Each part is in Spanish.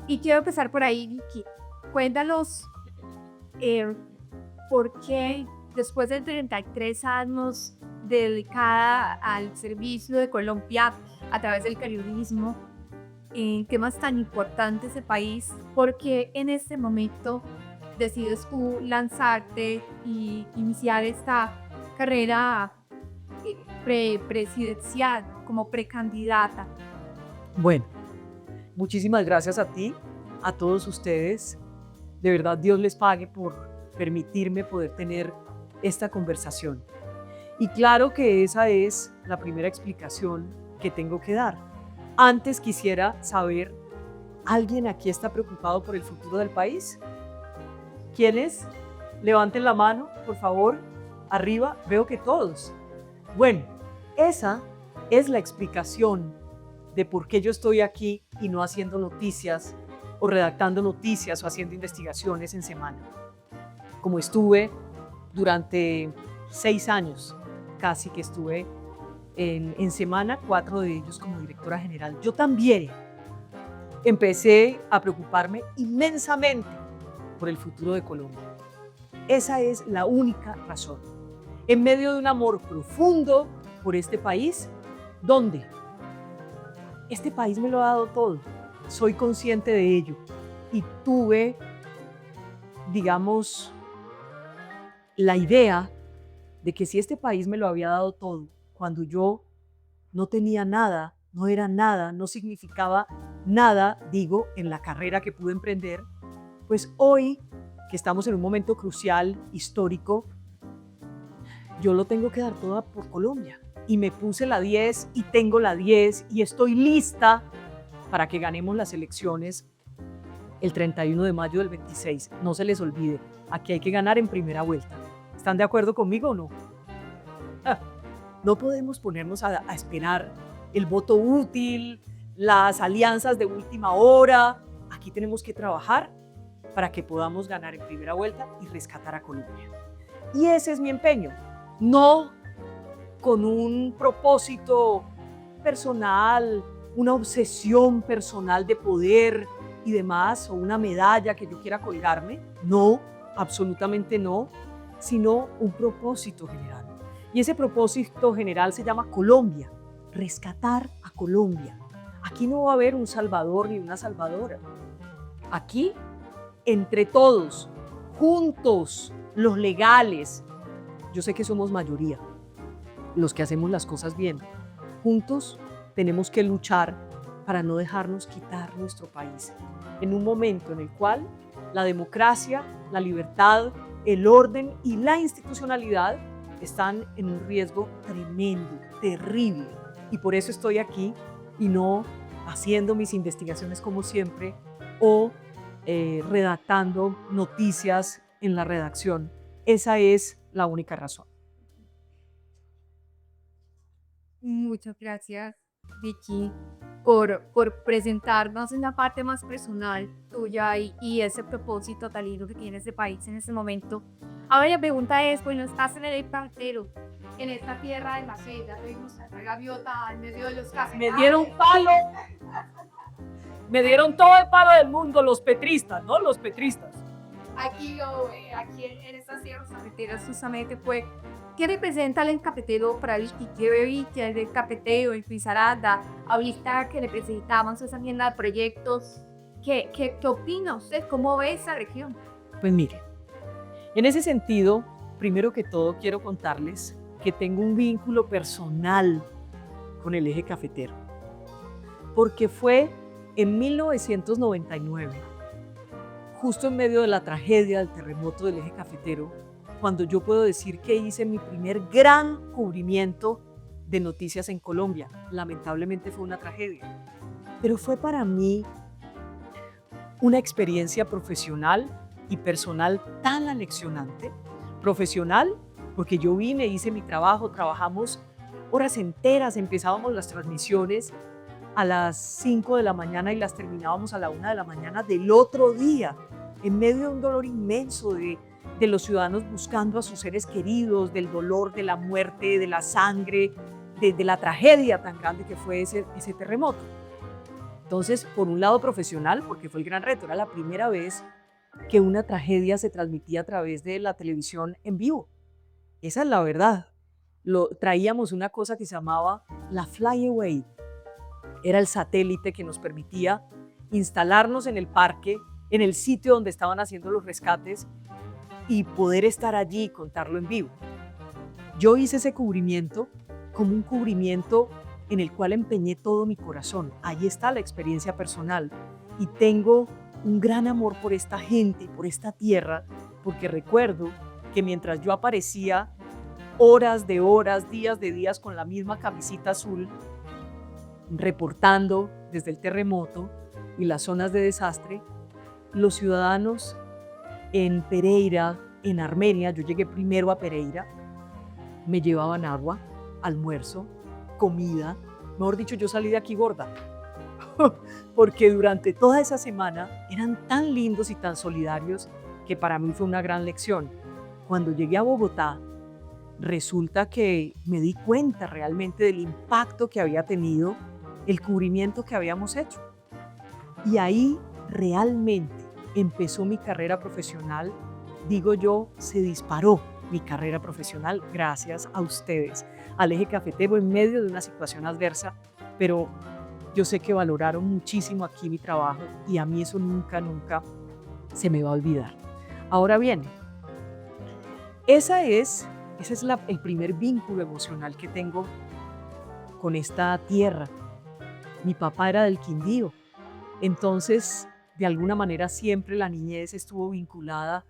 Y quiero empezar por ahí, Vicky. Cuéntanos eh, por qué después de 33 años dedicada al servicio de Colombia a través del periodismo, en temas tan importantes de país, por qué en este momento decides tú lanzarte y iniciar esta carrera presidencial como precandidata. Bueno, muchísimas gracias a ti, a todos ustedes. De verdad, Dios les pague por permitirme poder tener esta conversación. Y claro que esa es la primera explicación que tengo que dar. Antes quisiera saber, ¿alguien aquí está preocupado por el futuro del país? ¿Quiénes? Levanten la mano, por favor. Arriba, veo que todos. Bueno, esa es la explicación de por qué yo estoy aquí y no haciendo noticias o redactando noticias o haciendo investigaciones en semana. Como estuve durante 6 años, casi que estuve en semana, 4 de ellos como directora general. Yo también empecé a preocuparme inmensamente por el futuro de Colombia. Esa es la única razón. En medio de un amor profundo por este país, donde este país me lo ha dado todo. Soy consciente de ello y tuve, digamos, la idea de que si este país me lo había dado todo, cuando yo no tenía nada, no era nada, no significaba nada, digo, en la carrera que pude emprender, pues hoy, que estamos en un momento crucial, histórico, yo lo tengo que dar toda por Colombia. Y me puse la 10 y tengo la 10 y estoy lista para que ganemos las elecciones el 31 de mayo del 26. No se les olvide, aquí hay que ganar en primera vuelta. ¿Están de acuerdo conmigo o no? No podemos ponernos a esperar el voto útil, las alianzas de última hora. Aquí tenemos que trabajar para que podamos ganar en primera vuelta y rescatar a Colombia. Y ese es mi empeño, no con un propósito personal, una obsesión personal de poder y demás, o una medalla que yo quiera colgarme. No, absolutamente no, sino un propósito general. Y ese propósito general se llama Colombia, rescatar a Colombia. Aquí no va a haber un salvador ni una salvadora. Aquí, entre todos, juntos, los legales, yo sé que somos mayoría, los que hacemos las cosas bien, juntos tenemos que luchar para no dejarnos quitar nuestro país, en un momento en el cual la democracia, la libertad, el orden y la institucionalidad están en un riesgo tremendo, terrible. Y por eso estoy aquí y no haciendo mis investigaciones como siempre o redactando noticias en la redacción. Esa es la única razón. Muchas gracias, Vicky, por presentarnos en la parte más personal tuya y ese propósito tan lindo que tiene este país en este momento. Ahora la pregunta es, bueno, estás en el extranjero, en esta tierra de la selva, tuvimos la gaviota en medio de los casos. Me dieron palo, me dieron todo el palo del mundo los petristas, ¿no? Los petristas. Aquí en estas tierras cafeteras justamente fue ¿qué representa el cafetero para el Vicky? ¿Qué es el cafetero en Risaralda? Ahorita que le presentamos esa agenda de proyectos, ¿qué opina usted? ¿Cómo ve esa región? Pues mire, en ese sentido, primero que todo quiero contarles que tengo un vínculo personal con el eje cafetero, porque fue en 1999, justo en medio de la tragedia del terremoto del eje cafetero, cuando yo puedo decir que hice mi primer gran cubrimiento de noticias en Colombia. Lamentablemente fue una tragedia, pero fue para mí una experiencia profesional y personal tan aleccionante. Profesional, porque yo vine, hice mi trabajo, trabajamos horas enteras, empezábamos las transmisiones a las 5 de la mañana y las terminábamos a la 1 de la mañana del otro día, en medio de un dolor inmenso de los ciudadanos buscando a sus seres queridos, del dolor, de la muerte, de la sangre, de la tragedia tan grande que fue ese terremoto. Entonces, por un lado profesional, porque fue el gran reto, era la primera vez que una tragedia se transmitía a través de la televisión en vivo. Esa es la verdad. Traíamos una cosa que se llamaba la Flyaway. Era el satélite que nos permitía instalarnos en el parque, en el sitio donde estaban haciendo los rescates y poder estar allí y contarlo en vivo. Yo hice ese cubrimiento como un cubrimiento en el cual empeñé todo mi corazón. Ahí está la experiencia personal y tengo un gran amor por esta gente y por esta tierra, porque recuerdo que mientras yo aparecía horas de horas, días de días con la misma camisita azul, reportando desde el terremoto y las zonas de desastre, los ciudadanos en Pereira, en Armenia, yo llegué primero a Pereira, me llevaban agua, almuerzo, comida, mejor dicho, yo salí de aquí gorda, porque durante toda esa semana eran tan lindos y tan solidarios que para mí fue una gran lección. Cuando llegué a Bogotá, resulta que me di cuenta realmente del impacto que había tenido el cubrimiento que habíamos hecho. Y ahí realmente empezó mi carrera profesional, digo yo, se disparó mi carrera profesional gracias a ustedes, al Eje Cafetero en medio de una situación adversa, pero yo sé que valoraron muchísimo aquí mi trabajo y a mí eso nunca, nunca se me va a olvidar. Ahora bien, ese es el primer vínculo emocional que tengo con esta tierra. Mi papá era del Quindío, entonces de alguna manera siempre la niñez estuvo vinculada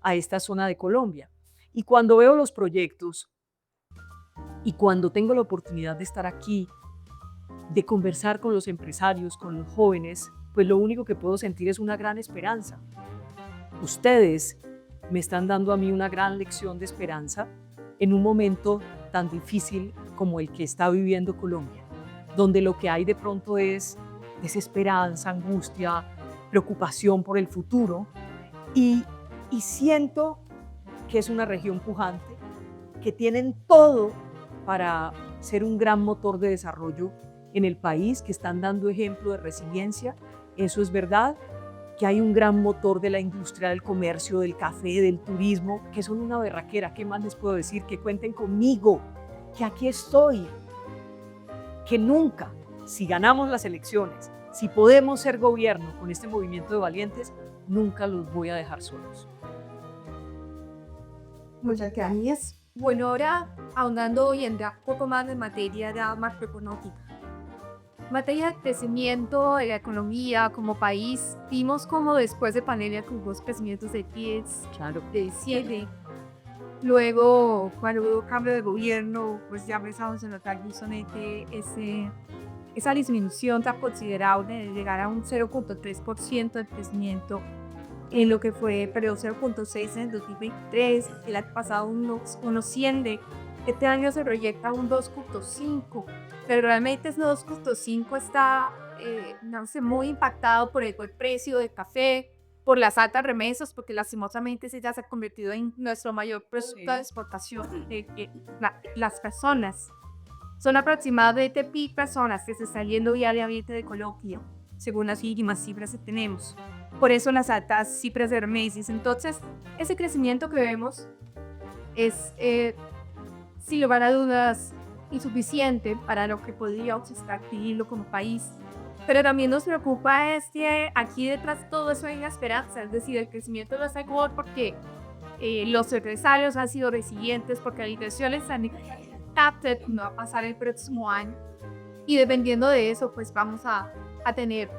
a esta zona de Colombia. Y cuando veo los proyectos y cuando tengo la oportunidad de estar aquí, de conversar con los empresarios, con los jóvenes, pues lo único que puedo sentir es una gran esperanza. Ustedes me están dando a mí una gran lección de esperanza en un momento tan difícil como el que está viviendo Colombia, donde lo que hay de pronto es desesperanza, angustia, preocupación por el futuro y siento que es una región pujante, que tienen todo para ser un gran motor de desarrollo en el país, que están dando ejemplo de resiliencia. Eso es verdad, que hay un gran motor de la industria del comercio, del café, del turismo, que son una berraquera. ¿Qué más les puedo decir? Que cuenten conmigo, que aquí estoy, que nunca, si ganamos las elecciones, si podemos ser gobierno con este movimiento de valientes, nunca los voy a dejar solos. Muchas gracias. Bueno, ahora ahondando y entrando un poco más en materia de macroeconómica. Materia de crecimiento de la economía como país, vimos como después de pandemia que hubo crecimientos de 10, Claro. de 7. Luego, cuando hubo cambio de gobierno, pues ya empezamos a notar justamente esa disminución tan considerable de llegar a un 0.3% de crecimiento en lo que fue periodo 0.6 en el 2023, el año pasado unos 100, este año se proyecta un 2.5, pero realmente ese 2.5 está no sé, muy impactado por el buen precio del café, por las altas remesas, porque lastimosamente ese ya se ha convertido en nuestro mayor producto de exportación. Las personas, son aproximadamente 20.000 personas que se están yendo diariamente de Colombia, según las últimas cifras que tenemos. Por eso las altas cifras de remesas. Entonces, ese crecimiento que vemos es, sin lugar a dudas, insuficiente para lo que podríamos estar pidiendo como país. Pero también nos preocupa es que aquí detrás de todo eso hay una esperanza, es decir, el crecimiento no está igual porque los empresarios han sido resilientes, porque la inversión está capted, no va a pasar el próximo año. Y dependiendo de eso, pues vamos a tener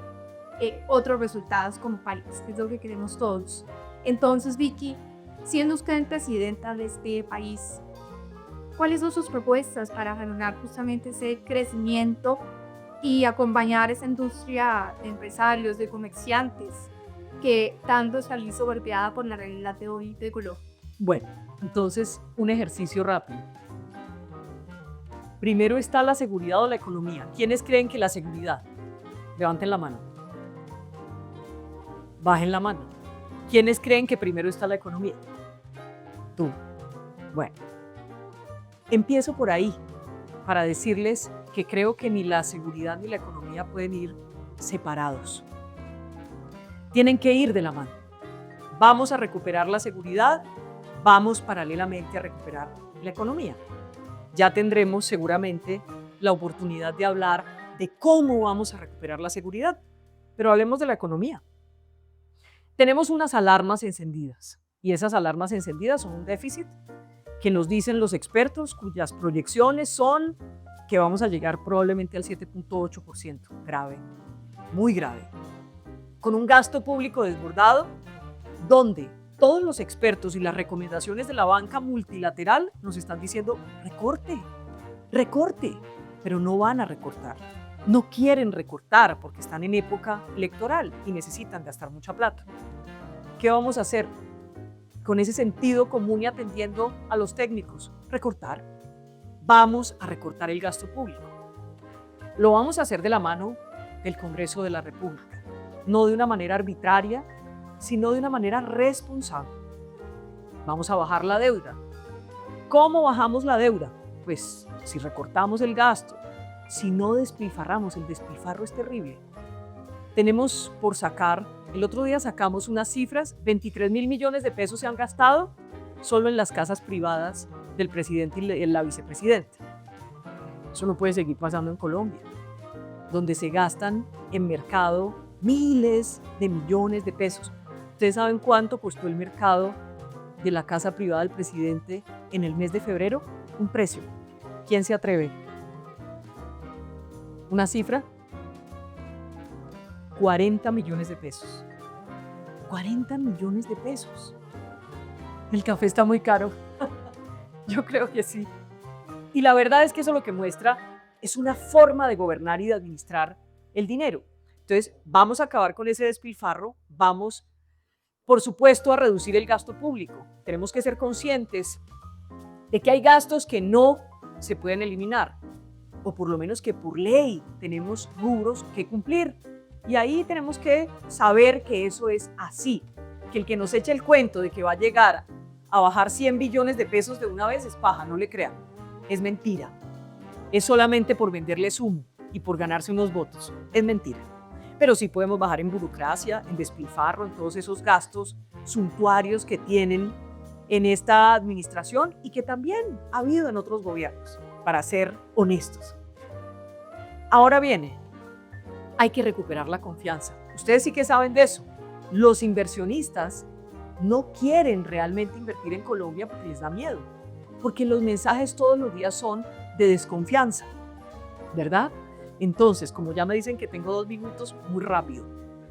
otros resultados como país, que es lo que queremos todos. Entonces, Vicky, siendo usted presidenta de este país, ¿cuáles son sus propuestas para generar justamente ese crecimiento y acompañar esa industria de empresarios, de comerciantes, que tanto está visto golpeada por la realidad de hoy de Colombia? Bueno, entonces un ejercicio rápido. Primero está la seguridad o la economía. ¿Quiénes creen que la seguridad? Levanten la mano. Bajen la mano. ¿Quiénes creen que primero está la economía? Tú. Bueno, empiezo por ahí para decirles que creo que ni la seguridad ni la economía pueden ir separados. Tienen que ir de la mano. Vamos a recuperar la seguridad, vamos paralelamente a recuperar la economía. Ya tendremos seguramente la oportunidad de hablar de cómo vamos a recuperar la seguridad, pero hablemos de la economía. Tenemos unas alarmas encendidas y esas alarmas encendidas son un déficit que nos dicen los expertos, cuyas proyecciones son que vamos a llegar probablemente al 7.8%, grave, muy grave, con un gasto público desbordado, donde todos los expertos y las recomendaciones de la banca multilateral nos están diciendo recorte, recorte, pero no van a recortar. No quieren recortar porque están en época electoral y necesitan gastar mucha plata. ¿Qué vamos a hacer? Con ese sentido común y atendiendo a los técnicos, recortar. Vamos a recortar el gasto público. Lo vamos a hacer de la mano del Congreso de la República, no de una manera arbitraria, sino de una manera responsable. Vamos a bajar la deuda. ¿Cómo bajamos la deuda? Pues si recortamos el gasto, si no despilfarramos, el despilfarro es terrible. Tenemos por sacar, el otro día sacamos unas cifras, 23.000 millones de pesos se han gastado solo en las casas privadas del presidente y la vicepresidenta. Eso no puede seguir pasando en Colombia, donde se gastan en mercado miles de millones de pesos. ¿Ustedes saben cuánto costó el mercado de la casa privada del presidente en el mes de febrero? Un precio. ¿Quién se atreve? ¿Una cifra? 40 millones de pesos. 40 millones de pesos. El café está muy caro. Yo creo que sí. Y la verdad es que eso lo que muestra es una forma de gobernar y de administrar el dinero. Entonces, vamos a acabar con ese despilfarro, vamos, por supuesto, a reducir el gasto público. Tenemos que ser conscientes de que hay gastos que no se pueden eliminar, o por lo menos que por ley tenemos rubros que cumplir. Y ahí tenemos que saber que eso es así, que el que nos eche el cuento de que va a llegar a bajar 100 billones de pesos de una vez es paja, no le crean, es mentira. Es solamente por venderles humo y por ganarse unos votos, es mentira. Pero sí podemos bajar en burocracia, en despilfarro, en todos esos gastos suntuarios que tienen en esta administración y que también ha habido en otros gobiernos, para ser honestos. Ahora viene, hay que recuperar la confianza. Ustedes sí que saben de eso. Los inversionistas no quieren realmente invertir en Colombia porque les da miedo, porque los mensajes todos los días son de desconfianza, ¿verdad? Entonces, como ya me dicen que tengo 2 minutos, muy rápido.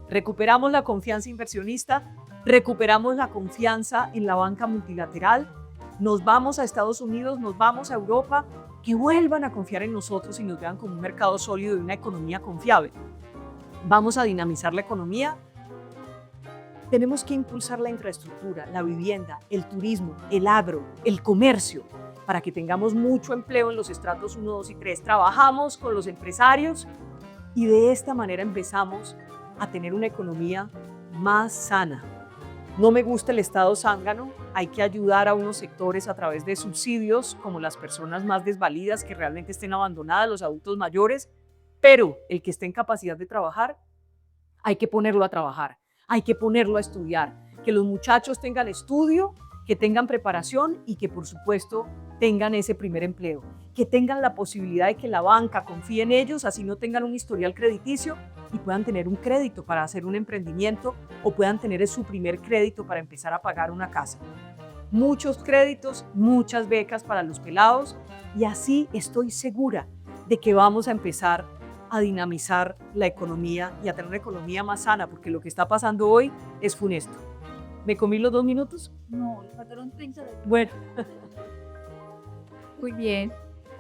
Recuperamos la confianza inversionista, recuperamos la confianza en la banca multilateral, nos vamos a Estados Unidos, nos vamos a Europa, que vuelvan a confiar en nosotros y nos vean como un mercado sólido y una economía confiable. Vamos a dinamizar la economía. Tenemos que impulsar la infraestructura, la vivienda, el turismo, el agro, el comercio, para que tengamos mucho empleo en los estratos 1, 2 y 3. Trabajamos con los empresarios y de esta manera empezamos a tener una economía más sana. No me gusta el Estado zángano, hay que ayudar a unos sectores a través de subsidios, como las personas más desvalidas que realmente estén abandonadas, los adultos mayores, pero el que esté en capacidad de trabajar, hay que ponerlo a trabajar, hay que ponerlo a estudiar, que los muchachos tengan estudio, que tengan preparación y que por supuesto tengan ese primer empleo, que tengan la posibilidad de que la banca confíe en ellos, así no tengan un historial crediticio y puedan tener un crédito para hacer un emprendimiento o puedan tener su primer crédito para empezar a pagar una casa. Muchos créditos, muchas becas para los pelados y así estoy segura de que vamos a empezar a dinamizar la economía y a tener una economía más sana, porque lo que está pasando hoy es funesto. ¿Me comí los 2 minutos? No, le faltaron 30 segundos. Bueno. Muy bien,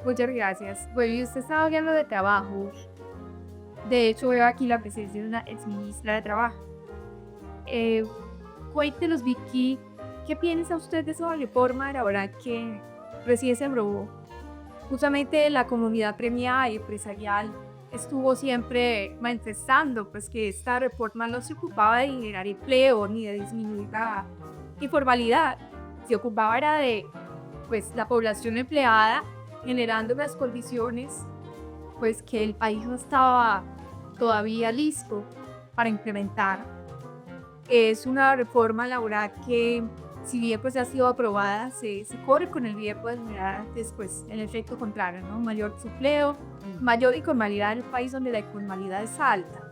muchas gracias. Bueno, y usted estaba hablando de trabajo. De hecho, veo aquí la presencia de una exministra de Trabajo. Cuéntenos, Vicky, ¿qué piensa usted de esa reforma laboral que recién se aprobó? Justamente la comunidad premiada y empresarial estuvo siempre manifestando pues, que esta reforma no se ocupaba de generar empleo ni de disminuir la informalidad. Se ocupaba era de pues, la población empleada generando unas condiciones pues, que el país no estaba todavía listo para implementar. Es una reforma laboral que, si bien pues ha sido aprobada, se corre con el riesgo de generar después el efecto contrario, ¿no? Mayor desempleo, mayor informalidad en un país donde la informalidad es alta.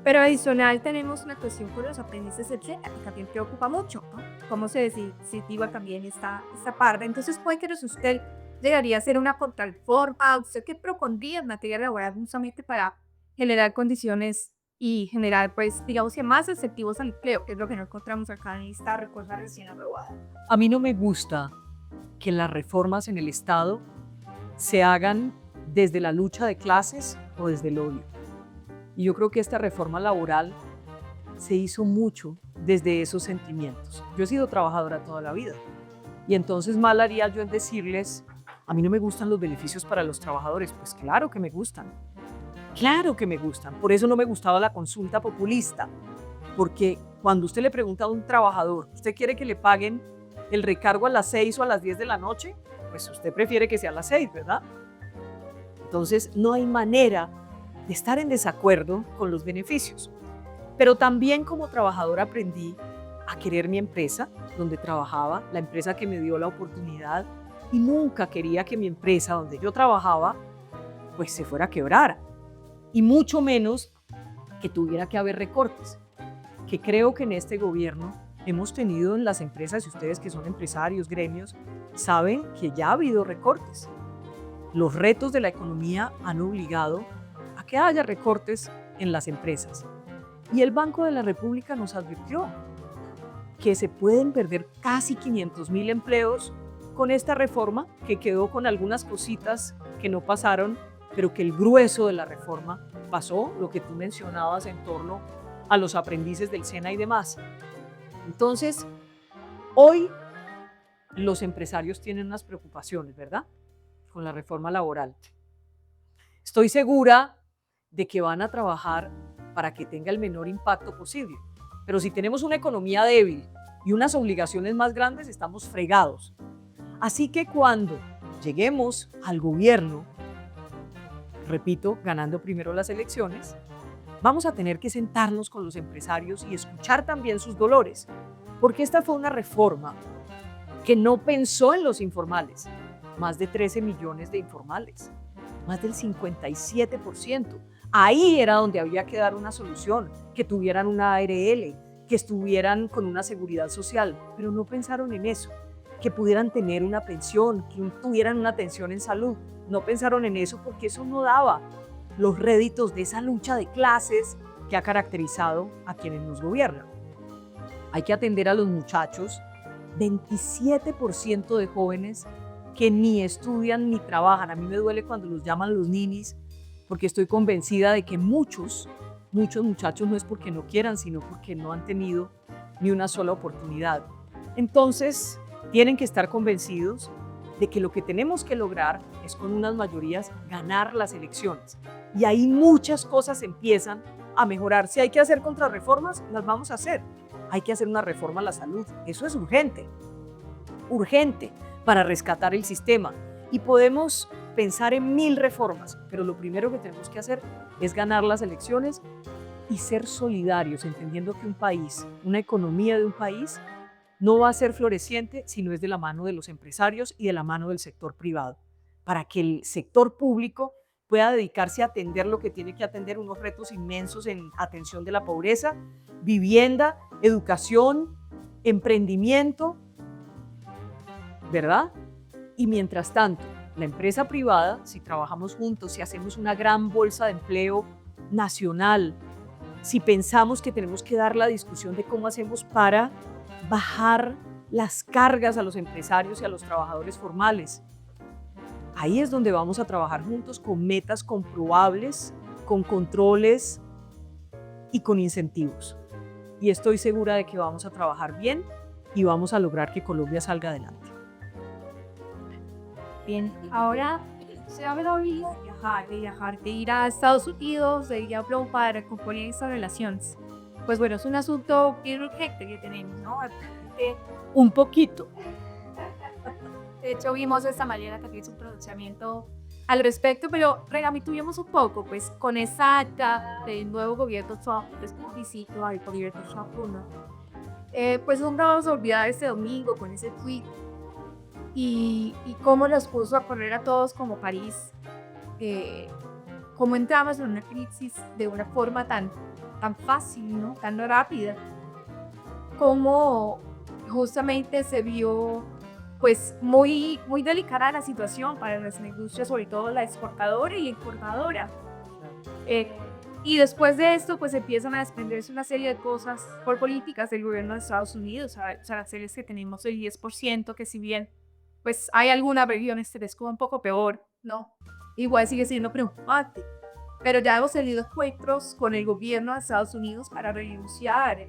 Pero adicional tenemos una cuestión con los aprendices, etcétera, que también preocupa mucho, ¿no? Cómo se desincentiva también esta parte. Entonces, cuéntenos usted, ¿llegaría a ser una contrarreforma? ¿Usted qué propondría en materia laboral justamente para generar condiciones y generar, pues, digamos que más incentivos al empleo, que es lo que no encontramos acá en esta reforma recién aprobada? A mí no me gusta que las reformas en el Estado se hagan desde la lucha de clases o desde el odio. Y yo creo que esta reforma laboral se hizo mucho desde esos sentimientos. Yo he sido trabajadora toda la vida y entonces mal haría yo en decirles, a mí no me gustan los beneficios para los trabajadores. Pues claro que me gustan, claro que me gustan. Por eso no me gustaba la consulta populista, porque cuando usted le pregunta a un trabajador, ¿usted quiere que le paguen el recargo a las 6 o a las 10 de la noche? Pues usted prefiere que sea a las 6, ¿verdad? Entonces no hay manera de estar en desacuerdo con los beneficios. Pero también como trabajadora aprendí a querer mi empresa donde trabajaba, la empresa que me dio la oportunidad, y nunca quería que mi empresa donde yo trabajaba pues se fuera a quebrar, y mucho menos que tuviera que haber recortes, que creo que en este gobierno hemos tenido en las empresas, y ustedes que son empresarios, gremios, saben que ya ha habido recortes. Los retos de la economía han obligado a que haya recortes en las empresas. Y el Banco de la República nos advirtió que se pueden perder casi 500.000 empleos con esta reforma, que quedó con algunas cositas que no pasaron, pero que el grueso de la reforma pasó, lo que tú mencionabas en torno a los aprendices del SENA y demás. Entonces, hoy los empresarios tienen unas preocupaciones, ¿verdad?, con la reforma laboral. Estoy segura de que van a trabajar para que tenga el menor impacto posible. Pero si tenemos una economía débil y unas obligaciones más grandes, estamos fregados. Así que cuando lleguemos al gobierno, repito, ganando primero las elecciones, vamos a tener que sentarnos con los empresarios y escuchar también sus dolores, porque esta fue una reforma que no pensó en los informales. Más de 13 millones de informales, más del 57%. Ahí era donde había que dar una solución, que tuvieran una ARL, que estuvieran con una seguridad social, pero no pensaron en eso, que pudieran tener una pensión, que tuvieran una atención en salud. No pensaron en eso porque eso no daba los réditos de esa lucha de clases que ha caracterizado a quienes nos gobiernan. Hay que atender a los muchachos, 27% de jóvenes que ni estudian ni trabajan. A mí me duele cuando los llaman los ninis, porque estoy convencida de que muchos muchachos no es porque no quieran, sino porque no han tenido ni una sola oportunidad. Entonces, tienen que estar convencidos de que lo que tenemos que lograr es, con unas mayorías, ganar las elecciones. Y ahí muchas cosas empiezan a mejorar. Si hay que hacer contrarreformas, las vamos a hacer. Hay que hacer una reforma a la salud. Eso es urgente, urgente, para rescatar el sistema. Y podemos pensar en 1000 reformas, pero lo primero que tenemos que hacer es ganar las elecciones y ser solidarios, entendiendo que un país, una economía de un país, no va a ser floreciente si no es de la mano de los empresarios y de la mano del sector privado, para que el sector público pueda dedicarse a atender lo que tiene que atender, unos retos inmensos en atención de la pobreza, vivienda, educación, emprendimiento, ¿verdad? Y mientras tanto, la empresa privada, si trabajamos juntos, si hacemos una gran bolsa de empleo nacional, si pensamos que tenemos que dar la discusión de cómo hacemos para bajar las cargas a los empresarios y a los trabajadores formales, ahí es donde vamos a trabajar juntos con metas comprobables, con controles y con incentivos. Y estoy segura de que vamos a trabajar bien y vamos a lograr que Colombia salga adelante. Bien, ahora se habla de viajar, de ir a Estados Unidos, de ir a Europa para componer estas relaciones. Pues bueno, es un asunto bien urgente que tenemos, ¿no? Un poquito. De hecho, vimos de esta manera que es un pronunciamiento al respecto, pero regamituvimos un poco, pues con esa acta del nuevo gobierno Trump, después visito al gobierno Trump 1, pues nunca vamos a olvidar ese domingo con ese tweet y cómo nos puso a correr a todos como París, eh, cómo entramos en una crisis de una forma tan fácil, ¿no? Tan rápida, cómo justamente se vio pues muy delicada la situación para nuestra industria, sobre todo la exportadora y la importadora. Eh, y después de esto, pues empiezan a desprenderse una serie de cosas por políticas del gobierno de Estados Unidos, aranceles que tenemos el 10%, que si bien pues hay algunas regiones que les queda un poco peor, ¿no? Igual sigue siendo preocupante. Pero ya hemos tenido encuentros con el gobierno de Estados Unidos para renunciar.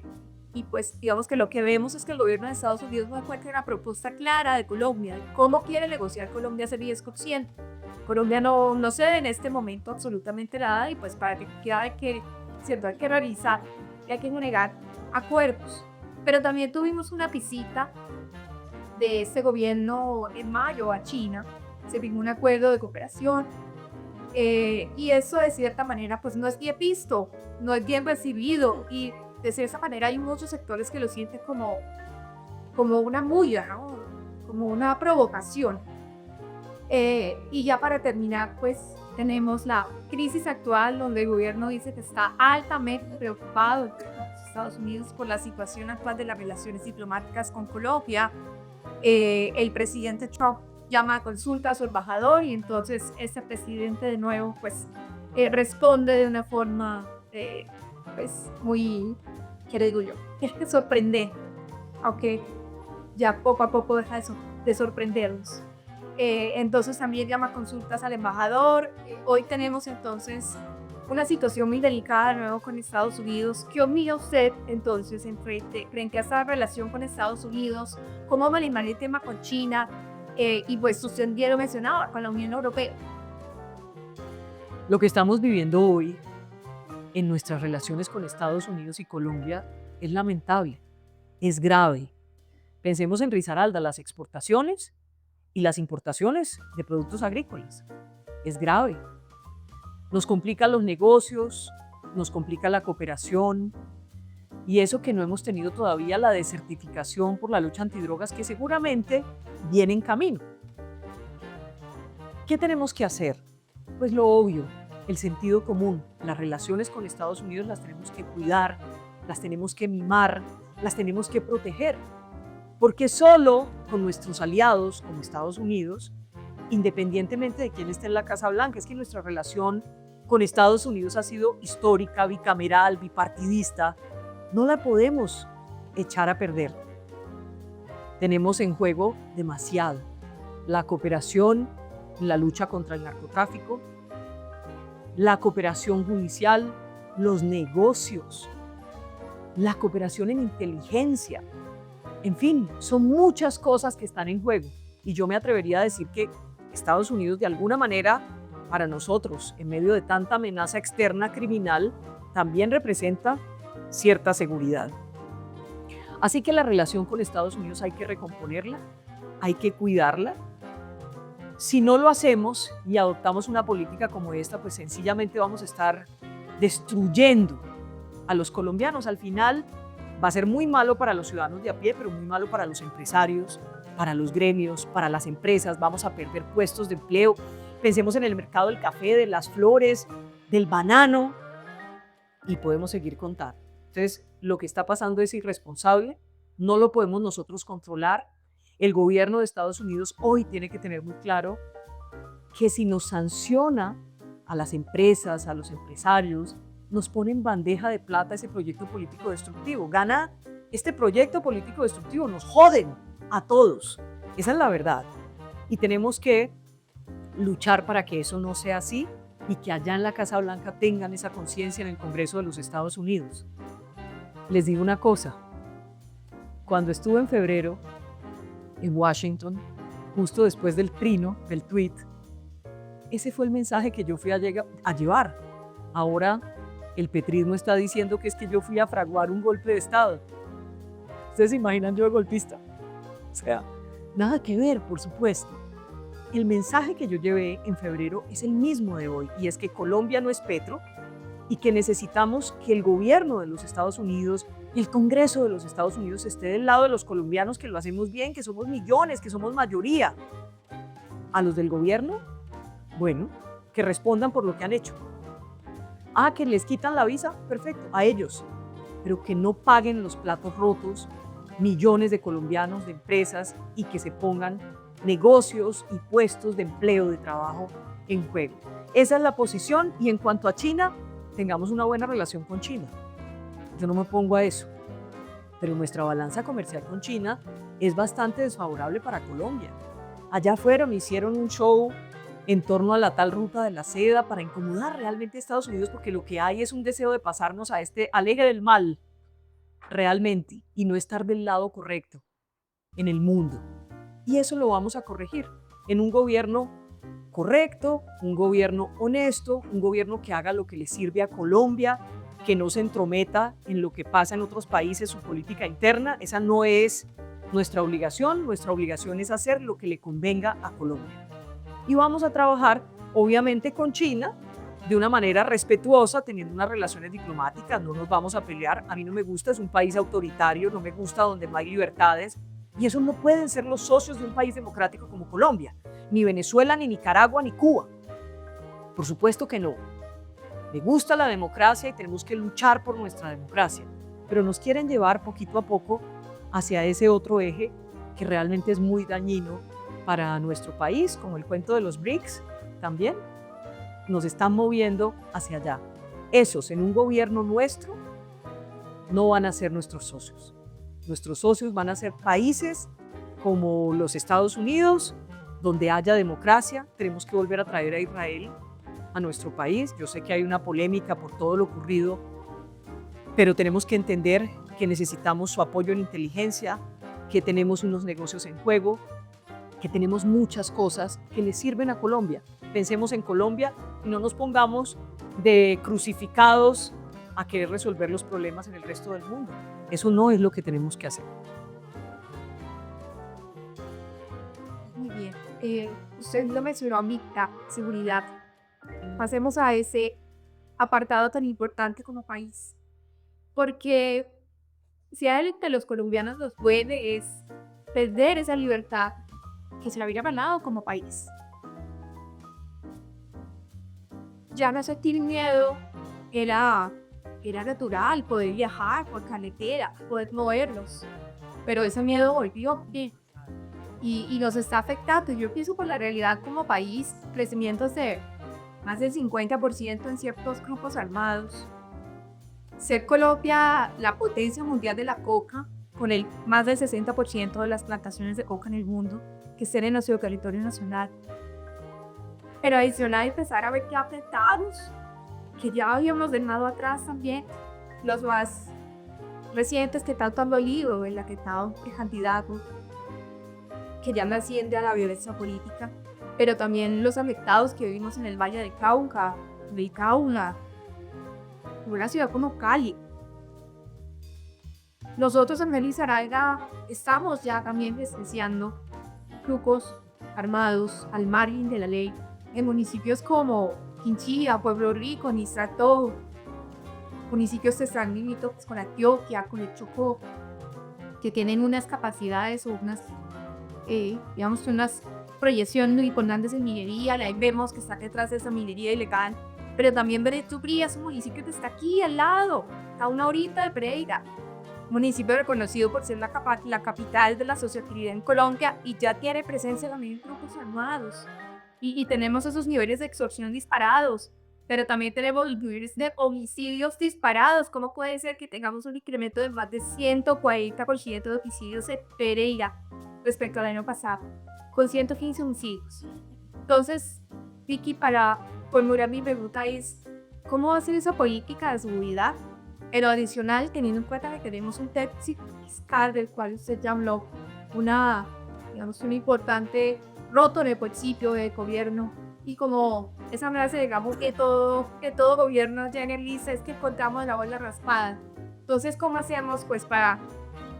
Y pues digamos que lo que vemos es que el gobierno de Estados Unidos no encuentra una propuesta clara de Colombia, de cómo quiere negociar Colombia ese 10%. Colombia no cede en este momento absolutamente nada y pues para que quede que, cierto, hay que revisar y hay que negar acuerdos. Pero también tuvimos una visita de este gobierno en mayo a China, se firmó un acuerdo de cooperación y eso de cierta manera pues no es bien visto, no es bien recibido y de cierta manera hay muchos sectores que lo sienten como una bulla, ¿no? Como una provocación. Y ya para terminar, pues tenemos la crisis actual donde el gobierno dice que está altamente preocupado entre los Estados Unidos por la situación actual de las relaciones diplomáticas con Colombia. El presidente Trump llama a consulta a su embajador y entonces este presidente de nuevo pues responde de una forma pues muy, ¿qué le digo yo? Sorprendente, aunque ya poco a poco deja de sorprendernos. Entonces también llama a consultas al embajador. Hoy tenemos entonces una situación muy delicada de nuevo con Estados Unidos. ¿Qué opina usted entonces frente a esta relación con Estados Unidos? ¿Cómo manejar el tema con China? Y pues usted bien lo mencionaba, con la Unión Europea. Lo que estamos viviendo hoy en nuestras relaciones con Estados Unidos y Colombia es lamentable, es grave. Pensemos en Risaralda, las exportaciones y las importaciones de productos agrícolas. Es grave. Nos complica los negocios, nos complica la cooperación y eso que no hemos tenido todavía la desertificación por la lucha antidrogas que seguramente viene en camino. ¿Qué tenemos que hacer? Pues lo obvio, el sentido común. Las relaciones con Estados Unidos las tenemos que cuidar, las tenemos que mimar, las tenemos que proteger. Porque solo con nuestros aliados, como Estados Unidos, independientemente de quién esté en la Casa Blanca, es que nuestra relación con Estados Unidos ha sido histórica, bicameral, bipartidista, no la podemos echar a perder. Tenemos en juego demasiado. La cooperación en la lucha contra el narcotráfico, la cooperación judicial, los negocios, la cooperación en inteligencia. En fin, son muchas cosas que están en juego y yo me atrevería a decir que Estados Unidos de alguna manera para nosotros, en medio de tanta amenaza externa criminal, también representa cierta seguridad. Así que la relación con Estados Unidos hay que recomponerla, hay que cuidarla. Si no lo hacemos y adoptamos una política como esta, pues sencillamente vamos a estar destruyendo a los colombianos. Al final va a ser muy malo para los ciudadanos de a pie, pero muy malo para los empresarios, para los gremios, para las empresas. Vamos a perder puestos de empleo. Pensemos en el mercado del café, de las flores, del banano y podemos seguir contando. Entonces, lo que está pasando es irresponsable, no lo podemos nosotros controlar. El gobierno de Estados Unidos hoy tiene que tener muy claro que si nos sanciona a las empresas, a los empresarios, nos pone en bandeja de plata ese proyecto político destructivo. Gana este proyecto político destructivo, nos joden a todos. Esa es la verdad. Y tenemos que luchar para que eso no sea así y que allá en la Casa Blanca tengan esa conciencia en el Congreso de los Estados Unidos. Les digo una cosa, cuando estuve en febrero en Washington, justo después del trino, del tweet, ese fue el mensaje que yo fui a llevar. Ahora el petrismo está diciendo que es que yo fui a fraguar un golpe de Estado. ¿Ustedes se imaginan yo de golpista? O sea, nada que ver, por supuesto. el mensaje que yo llevé en febrero es el mismo de hoy, y es que Colombia no es Petro y que necesitamos que el gobierno de los Estados Unidos y el Congreso de los Estados Unidos esté del lado de los colombianos, que lo hacemos bien, que somos millones, que somos mayoría. A los del gobierno, bueno, que respondan por lo que han hecho. Que les quitan la visa, perfecto, a ellos, pero que no paguen los platos rotos millones de colombianos, de empresas, y que se pongan negocios y puestos de empleo, de trabajo en juego. Esa es la posición. Y en cuanto a China, tengamos una buena relación con China. Yo no me opongo a eso, pero nuestra balanza comercial con China es bastante desfavorable para Colombia. Allá afuera me hicieron un show en torno a la tal ruta de la seda para incomodar realmente a Estados Unidos, porque lo que hay es un deseo de pasarnos a este aleje del mal realmente y no estar del lado correcto en el mundo. Y eso lo vamos a corregir en un gobierno correcto, un gobierno honesto, un gobierno que haga lo que le sirve a Colombia, que no se entrometa en lo que pasa en otros países, su política interna. Esa no es nuestra obligación es hacer lo que le convenga a Colombia. Y vamos a trabajar, obviamente, con China de una manera respetuosa, teniendo unas relaciones diplomáticas, no nos vamos a pelear. A mí no me gusta, es un país autoritario, no me gusta donde no hay libertades, y esos no pueden ser los socios de un país democrático como Colombia, ni Venezuela, ni Nicaragua, ni Cuba. Por supuesto que no. Me gusta la democracia y tenemos que luchar por nuestra democracia, pero nos quieren llevar poquito a poco hacia ese otro eje que realmente es muy dañino para nuestro país, como el cuento de los BRICS también. Nos están moviendo hacia allá. Esos en un gobierno nuestro no van a ser nuestros socios. Nuestros socios van a ser países como los Estados Unidos, donde haya democracia. Tenemos que volver a traer a Israel a nuestro país. Yo sé que hay una polémica por todo lo ocurrido, pero tenemos que entender que necesitamos su apoyo en inteligencia, que tenemos unos negocios en juego, que tenemos muchas cosas que le sirven a Colombia. Pensemos en Colombia y no nos pongamos de crucificados a querer resolver los problemas en el resto del mundo. Eso no es lo que tenemos que hacer. Muy bien. Usted lo mencionó ahorita, seguridad. Pasemos a ese apartado tan importante como país. Porque si a él que los colombianos nos duele es perder esa libertad que se la hubiera ganado como país. Ya no sentir miedo era natural, poder viajar por carretera, poder movernos, pero ese miedo volvió y nos está afectando. Yo pienso por la realidad como país, crecimientos de más del 50% en ciertos grupos armados. Ser Colombia la potencia mundial de la coca, con el más del 60% de las plantaciones de coca en el mundo, que estén en nuestro territorio nacional. Pero adicional empezar a ver que afectados, que ya habíamos dejado atrás también, los más recientes que tanto han dolido, el atentado de candidato, que ya no asciende a la violencia política, pero también los afectados que vivimos en el Valle del Cauca, una ciudad como Cali. Nosotros en Risaralda estamos ya también presenciando grupos armados al margen de la ley en municipios como Quinchía, Pueblo Rico, Nistrato, municipios que están limítrofes con Antioquia, con el Chocó, que tienen unas capacidades o unas, unas proyecciones muy importantes en minería. Ahí vemos que está detrás de esa minería ilegal, pero también Beretubría es un municipio que está aquí al lado, a una horita de Pereira, municipio reconocido por ser la capital de la asociatividad en Colombia y ya tiene presencia también en grupos armados. Y tenemos esos niveles de extorsión disparados, pero también tenemos niveles de homicidios disparados. ¿Cómo puede ser que tengamos un incremento de más de 140% de homicidios en Pereira respecto al año pasado, con 115 homicidios? Entonces, Vicky, para formular mi pregunta es, ¿cómo va a ser esa política de seguridad? Pero adicional, teniendo en cuenta que tenemos un déficit fiscal del cual usted ya habló, un importante roto en el principio del gobierno, y como esa frase, digamos, que todo gobierno generaliza, es que encontramos la bola raspada. Entonces, ¿cómo hacemos pues para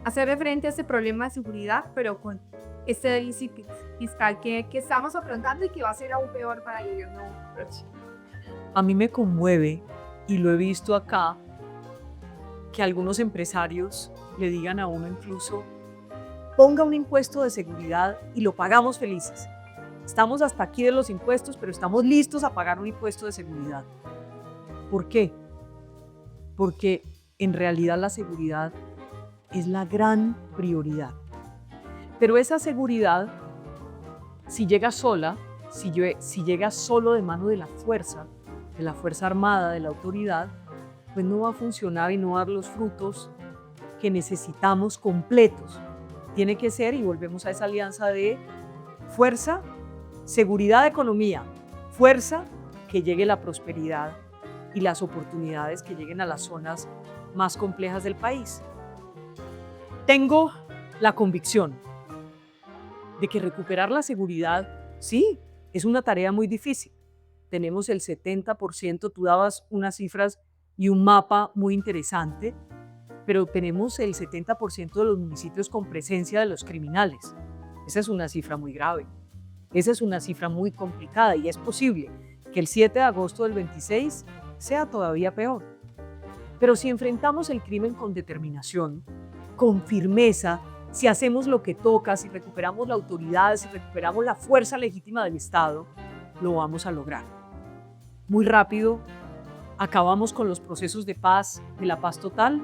hacer frente a este problema de seguridad, pero con este déficit fiscal que estamos afrontando y que va a ser aún peor para el gobierno próximo. A mí me conmueve, y lo he visto acá, que algunos empresarios le digan a uno incluso, ponga un impuesto de seguridad y lo pagamos felices. Estamos hasta aquí de los impuestos, pero estamos listos a pagar un impuesto de seguridad. ¿Por qué? Porque en realidad la seguridad es la gran prioridad. Pero esa seguridad, si llega sola, si llega solo de mano de la Fuerza Armada, de la autoridad, pues no va a funcionar y no va a dar los frutos que necesitamos completos. Tiene que ser, y volvemos a esa alianza de fuerza, seguridad, economía, fuerza, que llegue la prosperidad y las oportunidades que lleguen a las zonas más complejas del país. Tengo la convicción de que recuperar la seguridad, sí, es una tarea muy difícil. Tenemos el 70%, tú dabas unas cifras y un mapa muy interesante, pero tenemos el 70% de los municipios con presencia de los criminales. Esa es una cifra muy grave, esa es una cifra muy complicada y es posible que el 7 de agosto del 26 sea todavía peor. Pero si enfrentamos el crimen con determinación, con firmeza, si hacemos lo que toca, si recuperamos la autoridad, si recuperamos la fuerza legítima del Estado, lo vamos a lograr. Muy rápido, acabamos con los procesos de paz, de la paz total,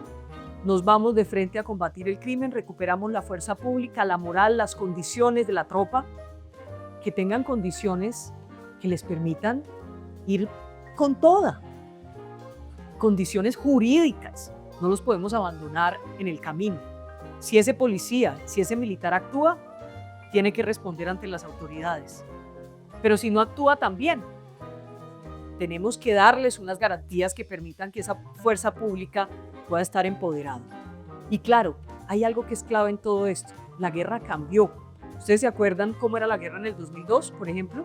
nos vamos de frente a combatir el crimen, recuperamos la fuerza pública, la moral, las condiciones de la tropa, que tengan condiciones que les permitan ir con toda, condiciones jurídicas, no los podemos abandonar en el camino. Si ese policía, si ese militar actúa, tiene que responder ante las autoridades. Pero si no actúa también, tenemos que darles unas garantías que permitan que esa fuerza pública pueda estar empoderada. Y claro, hay algo que es clave en todo esto. La guerra cambió. ¿Ustedes se acuerdan cómo era la guerra en el 2002, por ejemplo?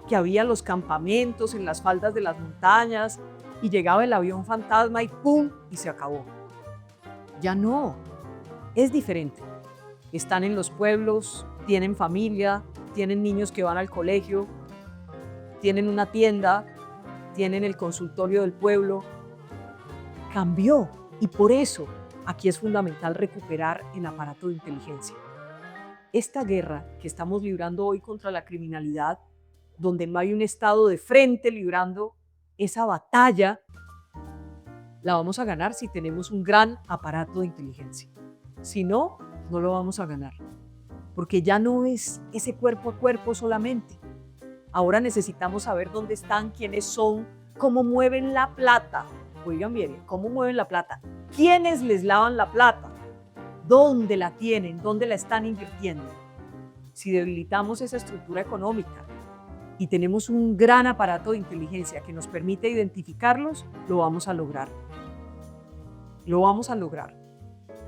Que había los campamentos en las faldas de las montañas y llegaba el avión fantasma y ¡pum! Y se acabó. Ya no. Es diferente. Están en los pueblos, tienen familia, tienen niños que van al colegio, tienen una tienda, tienen el consultorio del pueblo. Cambió y por eso aquí es fundamental recuperar el aparato de inteligencia. Esta guerra que estamos librando hoy contra la criminalidad, donde no hay un Estado de frente librando esa batalla, la vamos a ganar si tenemos un gran aparato de inteligencia. Si no, no lo vamos a ganar, porque ya no es ese cuerpo a cuerpo solamente. Ahora necesitamos saber dónde están, quiénes son, cómo mueven la plata. Oigan bien, ¿cómo mueven la plata? ¿Quiénes les lavan la plata? ¿Dónde la tienen? ¿Dónde la están invirtiendo? Si debilitamos esa estructura económica y tenemos un gran aparato de inteligencia que nos permite identificarlos, lo vamos a lograr. Lo vamos a lograr.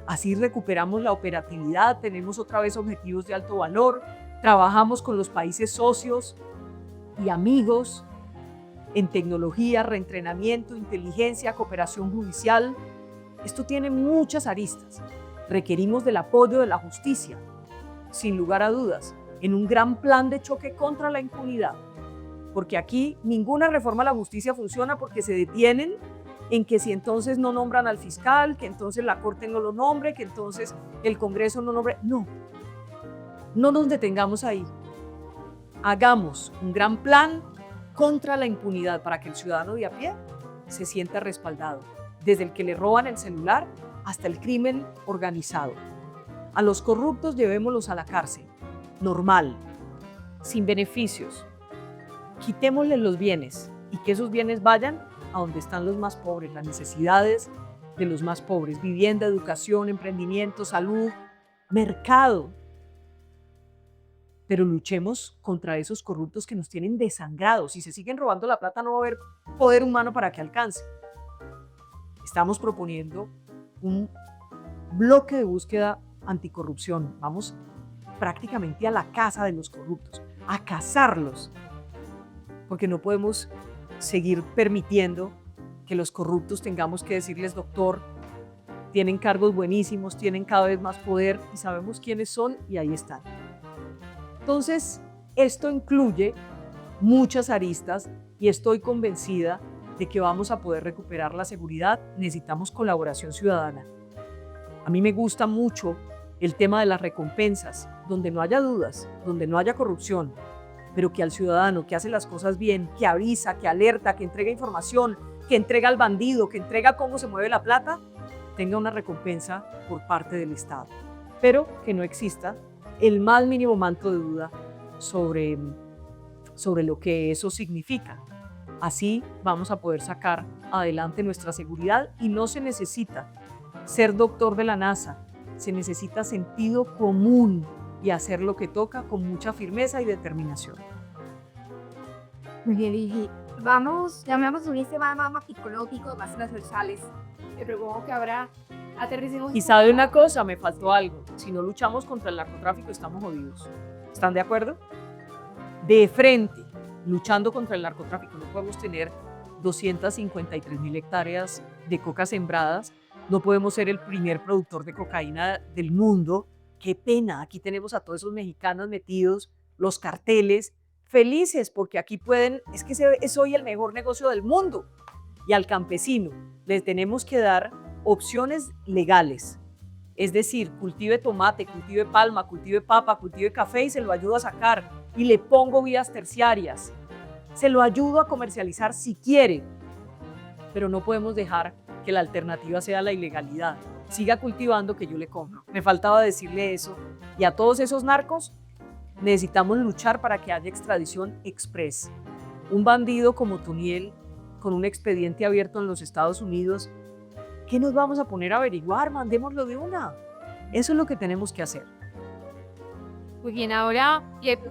Así recuperamos la operatividad, tenemos otra vez objetivos de alto valor, trabajamos con los países socios y amigos en tecnología, reentrenamiento, inteligencia, cooperación judicial. Esto tiene muchas aristas. Requerimos del apoyo de la justicia, sin lugar a dudas, en un gran plan de choque contra la impunidad. Porque aquí ninguna reforma a la justicia funciona porque se detienen en que si entonces no nombran al fiscal, que entonces la Corte no lo nombre, que entonces el Congreso no nombre. No, no nos detengamos ahí. Hagamos un gran plan contra la impunidad para que el ciudadano de a pie se sienta respaldado, desde el que le roban el celular hasta el crimen organizado. A los corruptos llevémoslos a la cárcel, normal, sin beneficios. Quitémosles los bienes y que esos bienes vayan a donde están los más pobres, las necesidades de los más pobres, vivienda, educación, emprendimiento, salud, mercado. Pero luchemos contra esos corruptos que nos tienen desangrados. Si se siguen robando la plata, no va a haber poder humano para que alcance. Estamos proponiendo un bloque de búsqueda anticorrupción. Vamos prácticamente a la casa de los corruptos, a cazarlos, porque no podemos seguir permitiendo que los corruptos tengamos que decirles, doctor, tienen cargos buenísimos, tienen cada vez más poder y sabemos quiénes son y ahí están. Entonces, esto incluye muchas aristas y estoy convencida de que vamos a poder recuperar la seguridad. Necesitamos colaboración ciudadana. A mí me gusta mucho el tema de las recompensas, donde no haya dudas, donde no haya corrupción, pero que al ciudadano que hace las cosas bien, que avisa, que alerta, que entrega información, que entrega al bandido, que entrega cómo se mueve la plata, tenga una recompensa por parte del Estado. Pero que no exista el más mínimo manto de duda sobre lo que eso significa. Así vamos a poder sacar adelante nuestra seguridad y no se necesita ser doctor de la NASA, se necesita sentido común y hacer lo que toca con mucha firmeza y determinación. Muy bien, y vamos, llamamos un sistema más psicológico, más transversales. Pero como que ahora aterricemos. Y sabe una cosa, me faltó algo. Si no luchamos contra el narcotráfico, estamos jodidos. ¿Están de acuerdo? De frente, luchando contra el narcotráfico, no podemos tener 253.000 hectáreas de coca sembradas, no podemos ser el primer productor de cocaína del mundo. Qué pena, aquí tenemos a todos esos mexicanos metidos, los carteles, felices porque aquí pueden, es que es hoy el mejor negocio del mundo. Y al campesino le tenemos que dar opciones legales, es decir, cultive tomate, cultive palma, cultive papa, cultive café y se lo ayudo a sacar y le pongo vías terciarias, se lo ayudo a comercializar si quiere, pero no podemos dejar que la alternativa sea la ilegalidad. Siga cultivando que yo le compro. Me faltaba decirle eso. Y a todos esos narcos necesitamos luchar para que haya extradición express. Un bandido como Tuniel, con un expediente abierto en los Estados Unidos, ¿qué nos vamos a poner a averiguar? Mandémoslo de una. Eso es lo que tenemos que hacer. Muy bien, ahora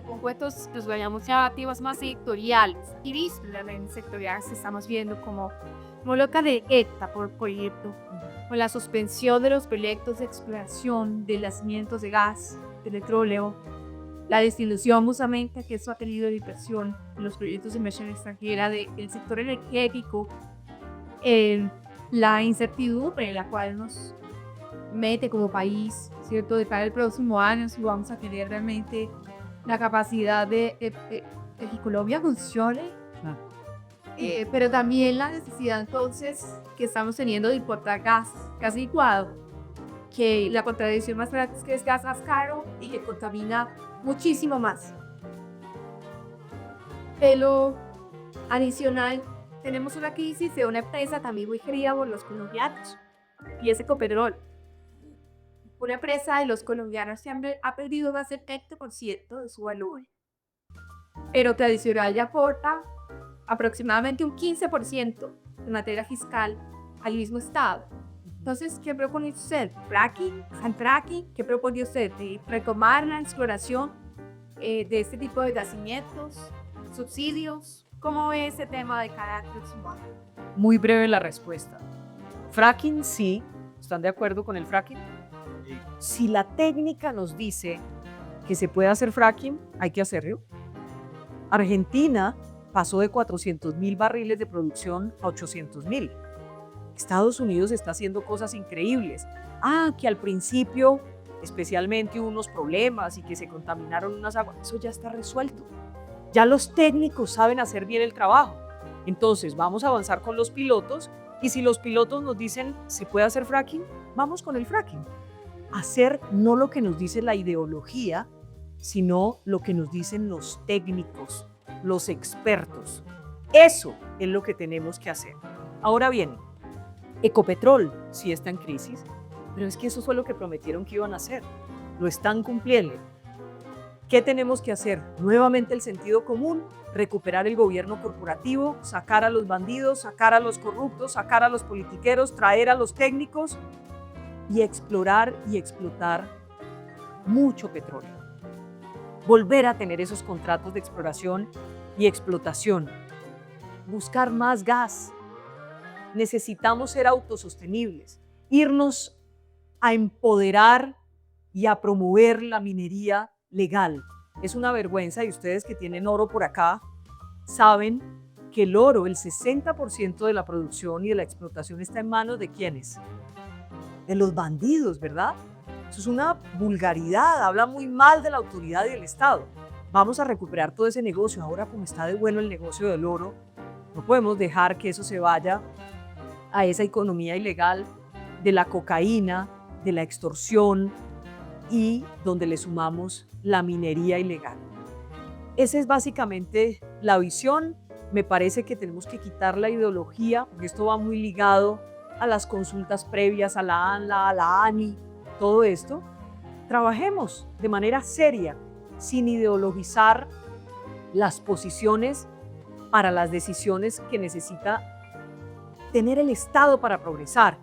compuestos nos vayamos a temas más sectoriales. Y visto en sectoriales estamos viendo como loca de ETA, por ejemplo, con la suspensión de los proyectos de exploración de yacimientos de gas, de petróleo, la desilusión justamente que eso ha tenido de inversión en los proyectos de inversión extranjera del sector energético, la incertidumbre en la cual nos mete como país, ¿cierto? De cara al próximo año, si vamos a tener realmente la capacidad de que Colombia funcione. Pero también la necesidad entonces que estamos teniendo de importar gas licuado, que la contradicción más grande es que es gas más caro y que contamina muchísimo más. Pero adicional, tenemos una crisis de una empresa también muy querida por los colombianos, y es Ecopetrol. Una empresa de los colombianos siempre ha perdido más del 20% de su valor, pero tradicional ya aporta aproximadamente un 15% de materia fiscal al mismo Estado. Entonces, ¿qué propone usted? ¿Fracking? ¿Fracking? ¿Qué propone usted? ¿De retomar la exploración de este tipo de yacimientos? ¿Subsidios? ¿Cómo ve ese tema de carácter humano? Muy breve la respuesta. Fracking sí. ¿Están de acuerdo con el fracking? Sí. Si la técnica nos dice que se puede hacer fracking, hay que hacerlo. Argentina pasó de 400.000 barriles de producción a 800.000. Estados Unidos está haciendo cosas increíbles. Que al principio, especialmente hubo unos problemas y que se contaminaron unas aguas. Eso ya está resuelto. Ya los técnicos saben hacer bien el trabajo. Entonces, vamos a avanzar con los pilotos y si los pilotos nos dicen, ¿se puede hacer fracking? Vamos con el fracking. Hacer no lo que nos dice la ideología, sino lo que nos dicen los técnicos, los expertos. Eso es lo que tenemos que hacer. Ahora bien, Ecopetrol sí está en crisis, pero es que eso fue lo que prometieron que iban a hacer. Lo están cumpliendo. ¿Qué tenemos que hacer? Nuevamente el sentido común, recuperar el gobierno corporativo, sacar a los bandidos, sacar a los corruptos, sacar a los politiqueros, traer a los técnicos y explorar y explotar mucho petróleo. Volver a tener esos contratos de exploración y explotación. Buscar más gas. Necesitamos ser autosostenibles. Irnos a empoderar y a promover la minería legal. Es una vergüenza y ustedes que tienen oro por acá saben que el oro, el 60% de la producción y de la explotación está en manos de ¿quiénes? De los bandidos, ¿verdad? Eso es una vulgaridad, habla muy mal de la autoridad y del Estado. Vamos a recuperar todo ese negocio. Ahora, como está de bueno el negocio del oro, no podemos dejar que eso se vaya a esa economía ilegal de la cocaína, de la extorsión y donde le sumamos la minería ilegal. Esa es básicamente la visión. Me parece que tenemos que quitar la ideología, porque esto va muy ligado a las consultas previas, a la ANLA, a la ANI, todo esto. Trabajemos de manera seria, sin ideologizar las posiciones para las decisiones que necesita tener el Estado para progresar.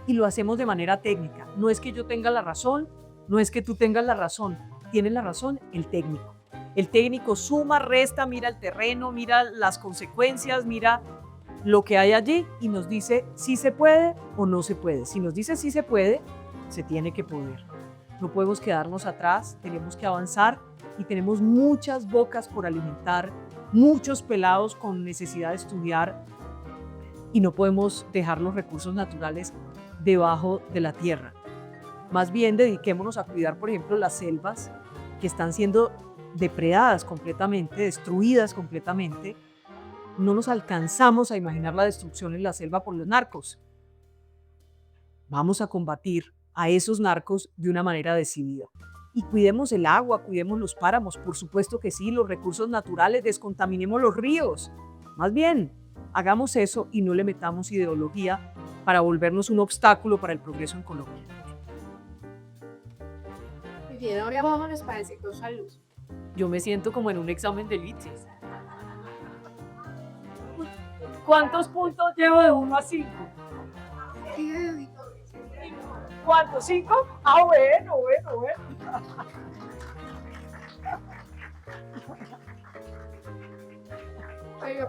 Y lo hacemos de manera técnica. No es que yo tenga la razón, no es que tú tengas la razón. Tiene la razón el técnico. El técnico suma, resta, mira el terreno, mira las consecuencias, mira lo que hay allí y nos dice si se puede o no se puede. Si nos dice si se puede, se tiene que poder. No podemos quedarnos atrás, tenemos que avanzar y tenemos muchas bocas por alimentar, muchos pelados con necesidad de estudiar y no podemos dejar los recursos naturales debajo de la tierra. Más bien dediquémonos a cuidar, por ejemplo, las selvas que están siendo depredadas completamente, destruidas completamente. No nos alcanzamos a imaginar la destrucción en la selva por los narcos. Vamos a combatir a esos narcos de una manera decidida. Y cuidemos el agua, cuidemos los páramos, por supuesto que sí, los recursos naturales, descontaminemos los ríos. Más bien, hagamos eso y no le metamos ideología para volvernos un obstáculo para el progreso en Colombia. Muy bien, ahora vámonos para el sector salud. Yo me siento como en un examen de litis. ¿Cuántos puntos llevo de 1 a 5? ¿Cuántos? ¿5? Ah, bueno.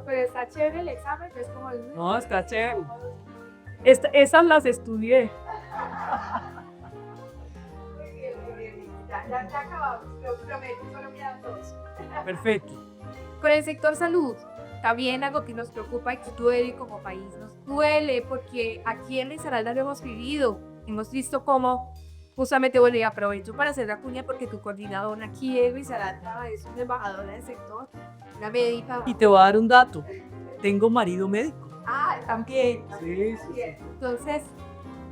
Pero está chévere el examen, es como el... No, está chévere. Esas las estudié. Ya acabamos, lo prometo, solo quedan 2. Perfecto. Con el sector salud, también algo que nos preocupa y que duele como país. Nos duele porque aquí en Risaralda lo hemos vivido. Hemos visto cómo, justamente, bueno, y aprovecho para hacer la cuña porque tu coordinadora aquí en Risaralda es una embajadora del sector, una médica. Y te voy a dar un dato. Tengo marido médico. Ah, también. Sí. Entonces,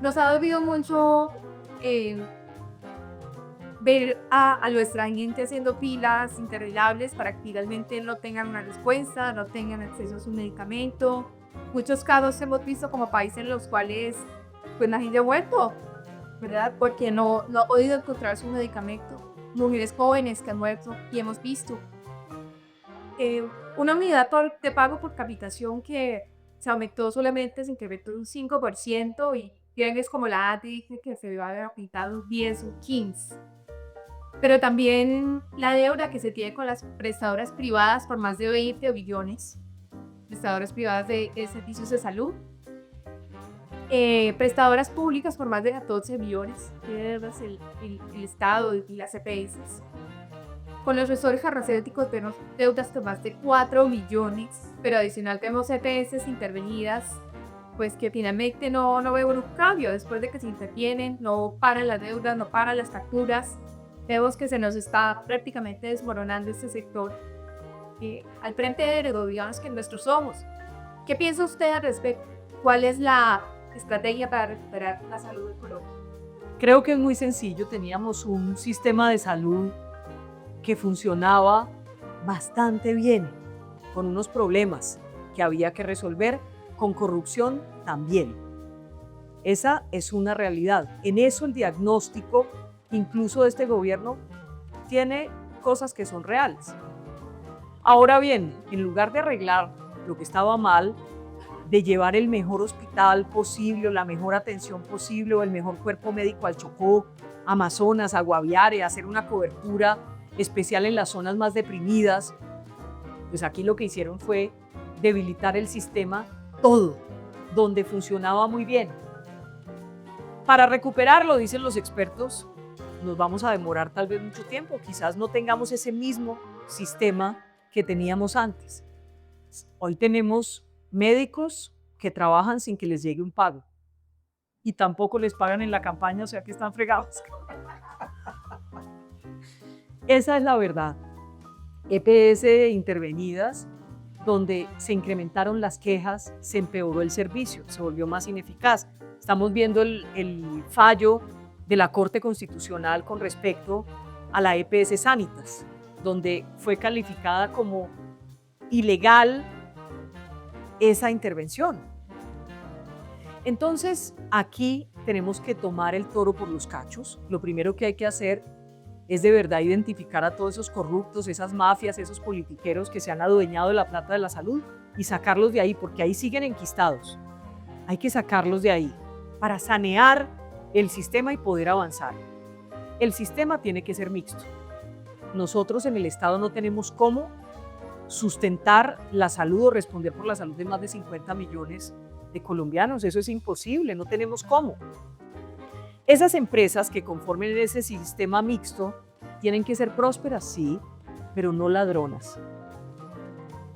nos ha dolido mucho ver a nuestra gente haciendo filas interminables para que finalmente no tengan una respuesta, no tengan acceso a su medicamento. Muchos casos hemos visto como países en los cuales pues la gente ha muerto, ¿verdad? Porque no ha podido encontrar su medicamento. Mujeres jóvenes que han muerto y hemos visto una unidad de pago por capitación que se aumentó solamente, se incrementó un 5% y es como la AT dice que se va a aumentar un 10 o 15%. Pero también la deuda que se tiene con las prestadoras privadas por más de 20 billones, prestadoras privadas de servicios de salud, prestadoras públicas por más de 14 billones, deudas el Estado y las EPS. Con los resores farmacéuticos tenemos deudas de más de 4 billones, pero adicional tenemos EPS intervenidas, pues que finalmente no veo un cambio después de que se intervienen, no paran las deudas, no paran las facturas. Vemos que se nos está prácticamente desmoronando este sector al frente de los gobiernos que nosotros somos. ¿Qué piensa usted al respecto? ¿Cuál es la estrategia para recuperar la salud de Colombia? Creo que es muy sencillo. Teníamos un sistema de salud que funcionaba bastante bien, con unos problemas que había que resolver, con corrupción también. Esa es una realidad. En eso el diagnóstico incluso de este gobierno tiene cosas que son reales. Ahora bien, en lugar de arreglar lo que estaba mal, de llevar el mejor hospital posible, o la mejor atención posible, o el mejor cuerpo médico al Chocó, Amazonas, a Guaviare, hacer una cobertura especial en las zonas más deprimidas, pues aquí lo que hicieron fue debilitar el sistema todo, donde funcionaba muy bien. Para recuperarlo, dicen los expertos, nos vamos a demorar tal vez mucho tiempo, quizás no tengamos ese mismo sistema que teníamos antes. Hoy tenemos médicos que trabajan sin que les llegue un pago y tampoco les pagan en la campaña, o sea que están fregados. Esa es la verdad. EPS intervenidas, donde se incrementaron las quejas, se empeoró el servicio, se volvió más ineficaz. Estamos viendo el fallo de la Corte Constitucional con respecto a la EPS Sanitas, donde fue calificada como ilegal esa intervención. Entonces, aquí tenemos que tomar el toro por los cachos. Lo primero que hay que hacer es de verdad identificar a todos esos corruptos, esas mafias, esos politiqueros que se han adueñado de la plata de la salud y sacarlos de ahí, porque ahí siguen enquistados. Hay que sacarlos de ahí para sanear el sistema y poder avanzar. El sistema tiene que ser mixto. Nosotros en el Estado no tenemos cómo sustentar la salud o responder por la salud de más de 50 millones de colombianos. Eso es imposible, no tenemos cómo. Esas empresas que conformen ese sistema mixto tienen que ser prósperas, sí, pero no ladronas.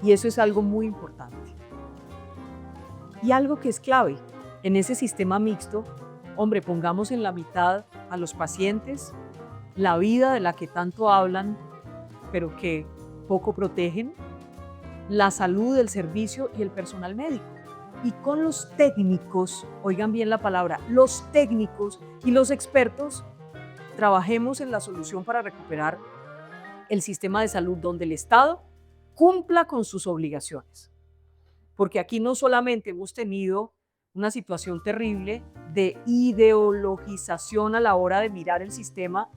Y eso es algo muy importante. Y algo que es clave, en ese sistema mixto, hombre, pongamos en la mitad a los pacientes, la vida de la que tanto hablan, pero que poco protegen, la salud del servicio y el personal médico. Y con los técnicos, oigan bien la palabra, los técnicos y los expertos, trabajemos en la solución para recuperar el sistema de salud donde el Estado cumpla con sus obligaciones. Porque aquí no solamente hemos tenido una situación terrible de ideologización a la hora de mirar el sistema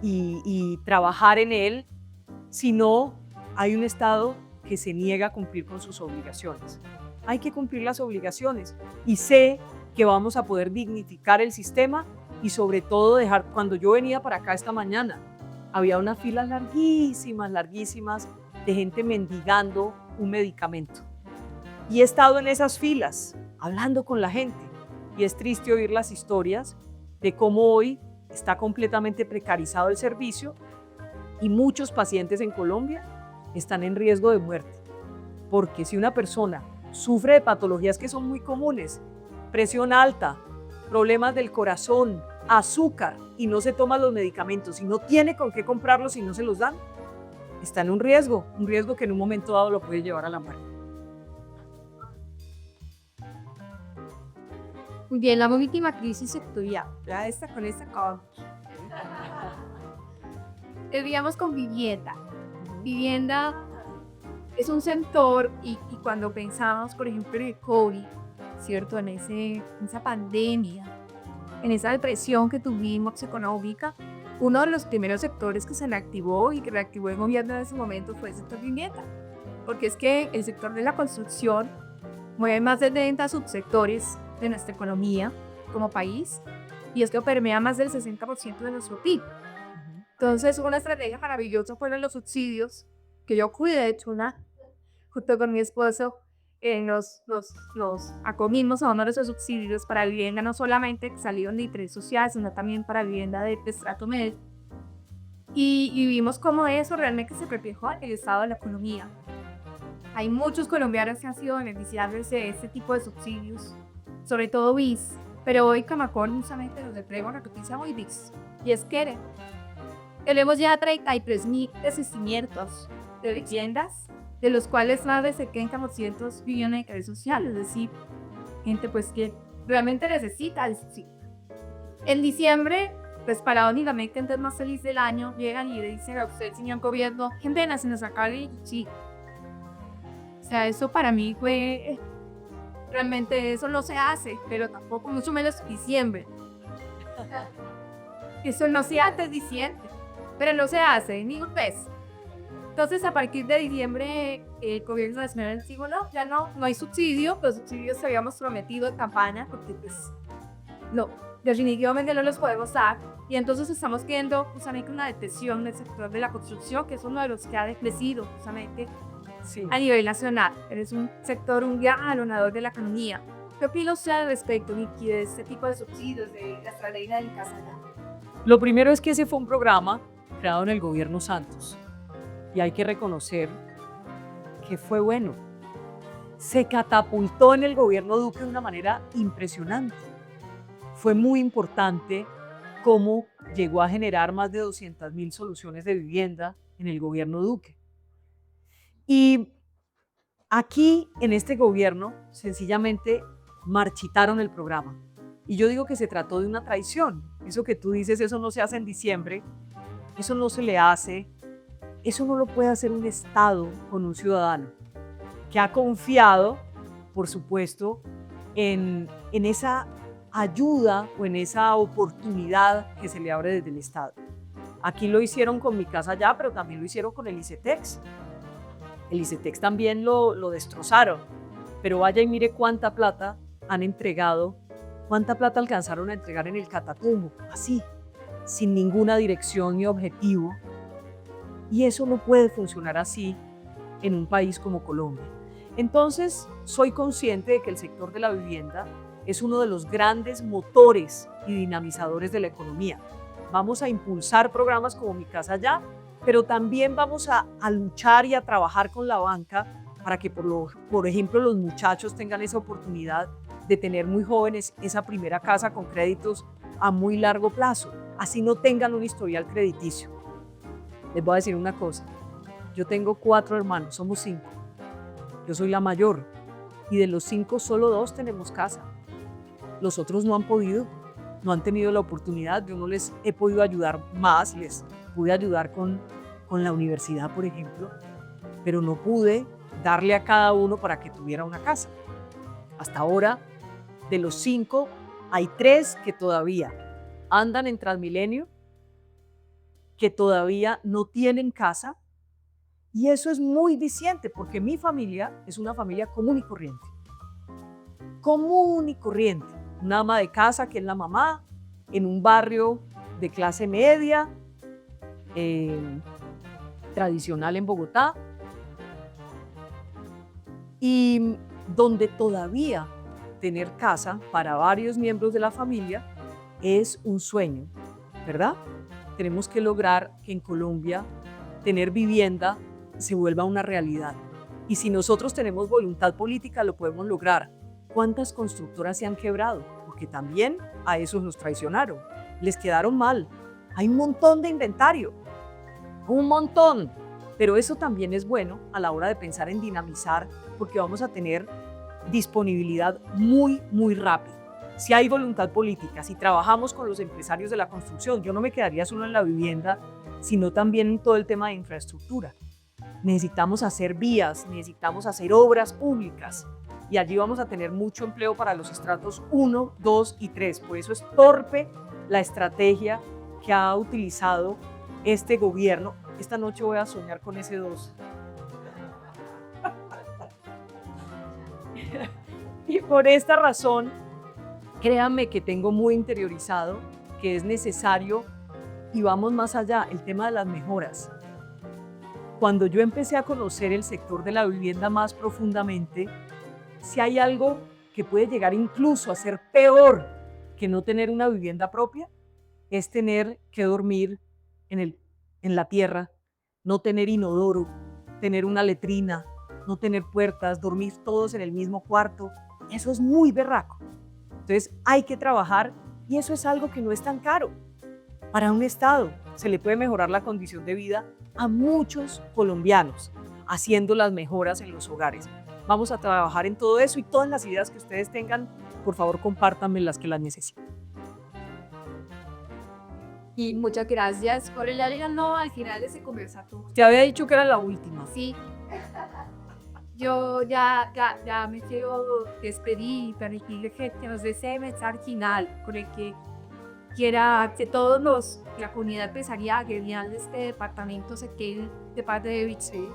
y trabajar en él, sino hay un Estado que se niega a cumplir con sus obligaciones. Hay que cumplir las obligaciones y sé que vamos a poder dignificar el sistema y sobre todo dejar, cuando yo venía para acá esta mañana, había unas filas larguísimas, larguísimas de gente mendigando un medicamento. Y he estado en esas filas, hablando con la gente y es triste oír las historias de cómo hoy está completamente precarizado el servicio y muchos pacientes en Colombia están en riesgo de muerte. Porque si una persona sufre de patologías que son muy comunes, presión alta, problemas del corazón, azúcar, y no se toma los medicamentos y no tiene con qué comprarlos y no se los dan, está en un riesgo que en un momento dado lo puede llevar a la muerte. Muy bien, la última crisis sectorial, ya con esta acabamos. Digamos con vivienda. Vivienda es un sector y cuando pensamos, por ejemplo, en el COVID, ¿cierto? En esa pandemia, en esa depresión que tuvimos económica, uno de los primeros sectores que se reactivó y que reactivó el gobierno en ese momento fue el sector vivienda. Porque es que el sector de la construcción mueve más de 30 subsectores de nuestra economía como país y esto permea más del 60% de nuestro PIB. Entonces, una estrategia maravillosa fueron los subsidios que yo cuidé, de hecho, junto con mi esposo, nos acogimos a uno de esos subsidios para vivienda, no solamente que salieron de interés social, sino también para vivienda de estrato medio. Y vimos cómo eso realmente se reflejó en el estado de la economía. Hay muchos colombianos que han sido beneficiarios de este tipo de subsidios, sobre todo BIS, pero hoy Camacol justamente nos entrega una noticia muy BIS, y es que tenemos ya 33.000 desistimientos de viviendas, de los cuales más de 70% viven en interés social, es decir, gente pues que realmente necesita el subsidio. En diciembre, pues paradójicamente el mes más feliz del año, llegan y le dicen a usted, señor gobierno, que ven, se nos acaba el sí. O sea, eso para mí fue, realmente eso no se hace, pero tampoco mucho menos diciembre. Eso no se hace en diciembre, pero no se hace ni un mes. Entonces, a partir de diciembre, el gobierno nacional dijo, no, ya no hay subsidio, los subsidios que habíamos prometido en campaña, porque pues, no, definitivamente no los podemos dar. Y entonces estamos viendo justamente una depresión del sector de la construcción, que es uno de los que ha decrecido justamente a nivel nacional. Es un sector, un gran alonador de la economía. ¿Qué opina usted al respecto, Nikki, de este tipo de subsidios, de la estrategia del Casaná? Lo primero es que ese fue un programa creado en el gobierno Santos. Y hay que reconocer que fue bueno. Se catapultó en el gobierno Duque de una manera impresionante. Fue muy importante cómo llegó a generar más de 200.000 soluciones de vivienda en el gobierno Duque. Y aquí, en este gobierno, sencillamente marchitaron el programa. Y yo digo que se trató de una traición. Eso que tú dices, eso no se hace en diciembre, eso no se le hace, eso no lo puede hacer un Estado con un ciudadano que ha confiado, por supuesto, en esa ayuda o en esa oportunidad que se le abre desde el Estado. Aquí lo hicieron con Mi Casa Ya, pero también lo hicieron con el ICETEX. El ICETEX también lo destrozaron, pero vaya y mire cuánta plata han entregado, cuánta plata alcanzaron a entregar en el Catatumbo, así, sin ninguna dirección ni objetivo. Y eso no puede funcionar así en un país como Colombia. Entonces, soy consciente de que el sector de la vivienda es uno de los grandes motores y dinamizadores de la economía. Vamos a impulsar programas como Mi Casa Ya, pero también vamos a luchar y a trabajar con la banca para que, por ejemplo, los muchachos tengan esa oportunidad de tener muy jóvenes esa primera casa con créditos a muy largo plazo, así no tengan un historial crediticio. Les voy a decir una cosa, yo tengo 4 hermanos, somos 5, yo soy la mayor y de los 5 solo 2 tenemos casa, los otros no han podido, no han tenido la oportunidad, yo no les he podido ayudar más, les pude ayudar con la universidad, por ejemplo, pero no pude darle a cada uno para que tuviera una casa. Hasta ahora, de los 5, hay 3 que todavía andan en Transmilenio, que todavía no tienen casa, y eso es muy diciente, porque mi familia es una familia común y corriente. Común y corriente. Una ama de casa que es la mamá, en un barrio de clase media, tradicional en Bogotá, y donde todavía tener casa para varios miembros de la familia es un sueño, ¿verdad? Tenemos que lograr que en Colombia tener vivienda se vuelva una realidad. Y si nosotros tenemos voluntad política, lo podemos lograr. ¿Cuántas constructoras se han quebrado? Porque también a esos los traicionaron. Les quedaron mal. Hay un montón de inventario. Un montón. Pero eso también es bueno a la hora de pensar en dinamizar, porque vamos a tener disponibilidad muy, muy rápida. Si hay voluntad política, si trabajamos con los empresarios de la construcción, yo no me quedaría solo en la vivienda, sino también en todo el tema de infraestructura. Necesitamos hacer vías, necesitamos hacer obras públicas y allí vamos a tener mucho empleo para los estratos 1, 2 y 3. Por eso es torpe la estrategia que ha utilizado este gobierno. Esta noche voy a soñar con ese 2. Y por esta razón, créanme que tengo muy interiorizado que es necesario y vamos más allá, el tema de las mejoras. Cuando yo empecé a conocer el sector de la vivienda más profundamente, si hay algo que puede llegar incluso a ser peor que no tener una vivienda propia, es tener que dormir en la tierra, no tener inodoro, tener una letrina, no tener puertas, dormir todos en el mismo cuarto. Eso es muy berraco. Entonces hay que trabajar y eso es algo que no es tan caro. Para un Estado se le puede mejorar la condición de vida a muchos colombianos haciendo las mejoras en los hogares. Vamos a trabajar en todo eso y todas las ideas que ustedes tengan, por favor compártanme las que las necesiten. Y muchas gracias por el no al final de ese conversatorio. Te había dicho que era la última. Sí. Yo ya me quiero despedir para decirle que nos desee mensaje final con el que quiera que la comunidad empresarial gremial de este departamento se quede de parte de Vichy.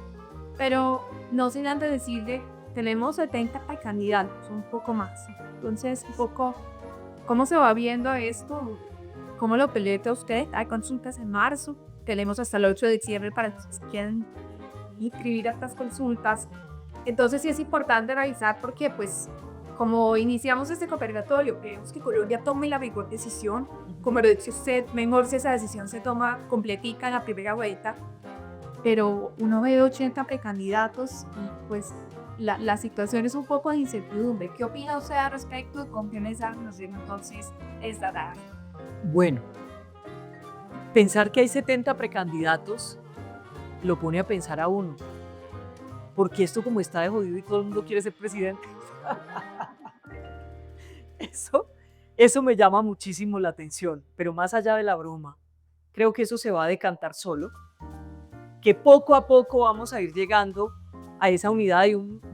Pero no sin antes decirle, tenemos 70 precandidatos, un poco más. Entonces, un poco, ¿cómo se va viendo esto? ¿Cómo lo peleta usted? Hay consultas en marzo, tenemos hasta el 8 de diciembre para los que quieran inscribir a estas consultas. Entonces sí es importante revisar porque, pues, como iniciamos este conversatorio, queremos que Colombia tome la mejor decisión. Como lo dice usted, mejor si esa decisión se toma completica en la primera vuelta. Pero uno ve 80 precandidatos y, pues, la situación es un poco de incertidumbre. ¿Qué opina usted al respecto? ¿Con quiénes nos entonces esta tarde? Bueno, pensar que hay 70 precandidatos lo pone a pensar a uno. Porque esto como está de jodido y todo el mundo quiere ser presidente. Eso me llama muchísimo la atención, pero más allá de la broma, creo que eso se va a decantar solo, que poco a poco vamos a ir llegando a esa unidad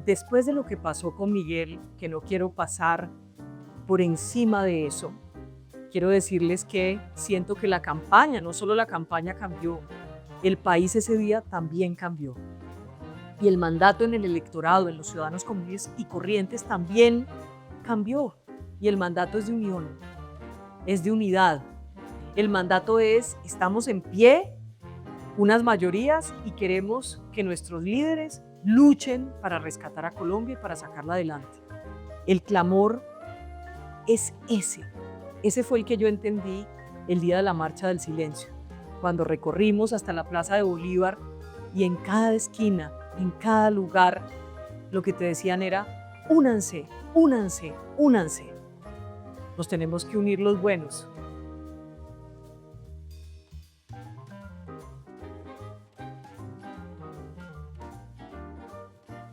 después de lo que pasó con Miguel, que no quiero pasar por encima de eso. Quiero decirles que siento que la campaña, no solo la campaña cambió, el país ese día también cambió. Y el mandato en el electorado, en los ciudadanos comunes y corrientes también cambió. Y el mandato es de unión, es de unidad. El mandato es, estamos en pie, unas mayorías, y queremos que nuestros líderes luchen para rescatar a Colombia y para sacarla adelante. El clamor es ese. Ese fue el que yo entendí el día de la Marcha del Silencio, cuando recorrimos hasta la Plaza de Bolívar y en cada esquina, en cada lugar, lo que te decían era: únanse, únanse, únanse. Nos tenemos que unir los buenos,